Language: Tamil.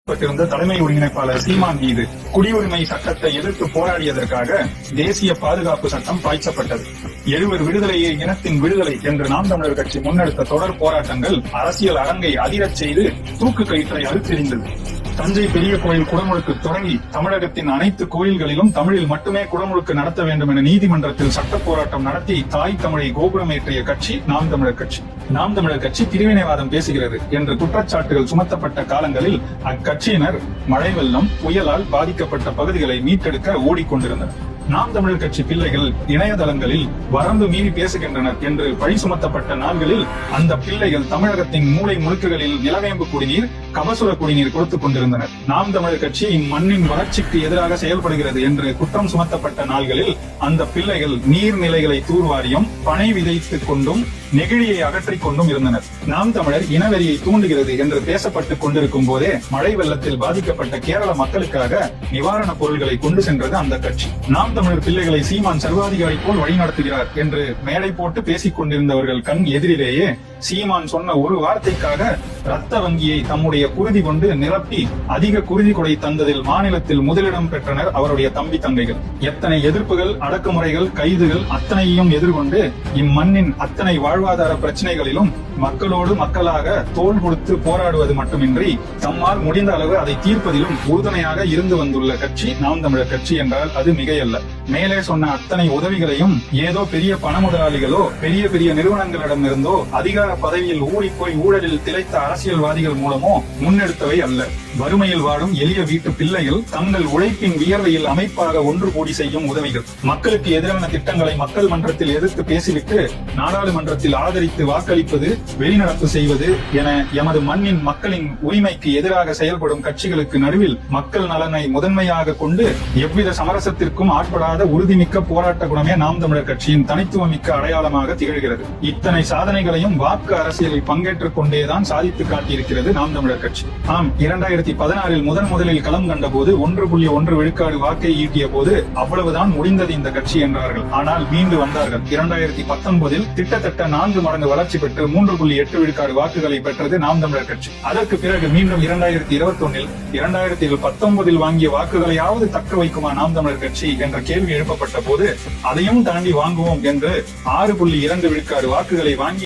பட்டிருந்த தலைமை ஒருங்கிணைப்பாளர் சீமான் மீது குடியுரிமை சட்டத்தை எதிர்த்து போராடியதற்காக தேசிய பாதுகாப்பு சட்டம் பாய்ச்சப்பட்டது. 70 விடுதலையே இனத்தின் விடுதலை என்று நாம் தமிழர் கட்சி முன்னெடுத்த தொடர் போராட்டங்கள் அரசியல் அரங்கை அதிரச் செய்து தூக்கு கயிற்றை அறுத்தெறிந்தது. தஞ்சை பெரிய கோயில் குடமுழுக்கு தொடங்கி தமிழகத்தின் அனைத்து கோயில்களிலும் தமிழில் மட்டுமே குடமுழுக்கு நடத்த வேண்டும் என நீதிமன்றத்தில் சட்ட போராட்டம் நடத்தி தாய் தமிழை கோபுரமேற்றிய கட்சி நாம் தமிழர் கட்சி. நாம் தமிழர் கட்சி பிரிவினைவாதம் பேசுகிறது என்று குற்றச்சாட்டுகள் சுமத்தப்பட்ட காலங்களில் அக்கட்சியினர் மழை வெள்ளம் புயலால் பாதிக்கப்பட்ட பகுதிகளை மீட்டெடுக்க ஓடிக்கொண்டிருந்தனர். நாம் தமிழர் கட்சி பிள்ளைகள் இணையதளங்களில் வரம்பு மீறி பேசுகின்றனர் என்று பழி சுமத்தப்பட்ட நாள்களில் அந்த பிள்ளைகள் தமிழகத்தின் மூலை முழுக்குகளில் நிலவேம்பு குடிநீர், கபசுர குடிநீர் கொடுத்துக் கொண்டிருந்தனர். நாம் தமிழர் கட்சி இம்மண்ணின் வளர்ச்சிக்கு எதிராக செயல்படுகிறது என்று குற்றம் சுமத்தப்பட்ட நாள்களில் அந்த பிள்ளைகள் நீர்நிலைகளை தூர்வாரியும் பனை விதைத்துக் கொண்டும் நெகிழியை அகற்றிக் கொண்டும் இருந்தனர். நாம் தமிழர் இனவெறியை தூண்டுகிறது என்று பேசப்பட்டுக் கொண்டிருக்கும் போதே மழை வெள்ளத்தில் பாதிக்கப்பட்ட கேரள மக்களுக்காக நிவாரணப் பொருட்களை கொண்டு சென்றது அந்த கட்சி. நாம் தமிழர் பிள்ளைகளை சீமான் சர்வாதிகாரி போல் வழிநடத்துகிறார் என்று மேடை போட்டு பேசிக் கொண்டிருந்தவர்கள் கண் எதிரிலேயே சீமான் சொன்ன ஒரு வார்த்தைக்காக ரத்த வங்கியை தம்முடைய குருதி கொண்டு நிரப்பி அதிக குருதி கொடை தந்ததில் மாநிலத்தில் முதலிடம் பெற்றனர் அவருடைய தம்பி தங்கைகள். எத்தனை எதிர்ப்புகள், அடக்குமுறைகள், கைதுகள் அத்தனையும் எதிர்கொண்டு இம்மண்ணின் அத்தனை வாழ்வாதார பிரச்சனைகளிலும் மக்களோடு மக்களாக தோள் கொடுத்து போராடுவது மட்டுமின்றி தம்மால் முடிந்த அளவு அதை தீர்ப்பதிலும் உறுதுணையாக இருந்து வந்துள்ள கட்சி நாம் தமிழர் கட்சி என்றால் அது மிகையல்ல. மேலே சொன்ன அத்தனை உதவிகளையும் ஏதோ பெரிய பண முதலாளிகளோ பெரிய பெரிய நிறுவனங்களிடமிருந்தோ அதிகார பதவியில் ஊழிப்போய் ஊழலில் திளைத்த அரசியல்வாதிகள் மூலமோ முன்னெடுத்தவை அல்ல. வறுமையில் வாழும் எளிய வீட்டு பிள்ளைகள் தங்கள் உழைப்பின் வியர்வையில் அமைப்பாக ஒன்று கூடி செய்யும் உதவிகள். மக்களுக்கு எதிரான திட்டங்களை மக்கள் மன்றத்தில் எதிர்த்து பேசிவிட்டு நாடாளுமன்றத்தில் ஆதரித்து வாக்களிப்பது, வெளிநடப்பு செய்வது என எமது மண்ணின் மக்களின் உரிமைக்கு எதிராக செயல்படும் கட்சிகளுக்கு நடுவில் மக்கள் நலனை முதன்மையாக கொண்டு எவ்வித சமரசத்திற்கும் ஆட்படாத உறுதிமிக்க போராட்ட குணமே நாம் தமிழர் கட்சியின் தனித்துவமிக்க அடையாளமாக திகழ்கிறது. இத்தனை சாதனைகளையும் வாக்கு அரசியலில் பங்கேற்றுக் கொண்டேதான் சாதித்து காட்டியிருக்கிறது நாம் தமிழர் கட்சி. ஆம், 2016 முதலில் களம் கண்ட போது 1.1 விழுக்காடு வாக்கை ஈட்டிய போது அவ்வளவுதான் முடிந்தது இந்த கட்சி என்றார்கள். ஆனால் மீண்டு வந்தார்கள். 2019 கிட்டத்தட்ட 4 மடங்கு வளர்ச்சி பெற்று 3.8 விழுக்காடு வாக்குகளை பெற்றது நாம் தமிழர் கட்சி. அதற்கு பிறகு மீண்டும் 2021 2019 வாங்கிய வாக்குகளையாவது தக்க வைக்குமா நாம் தமிழர் கட்சி என்ற கேள்வி எழுப்பப்பட்ட போது அதையும் தாண்டி வாங்குவோம் என்று 6.2 விழுக்காடு வாக்குகளை வாங்கி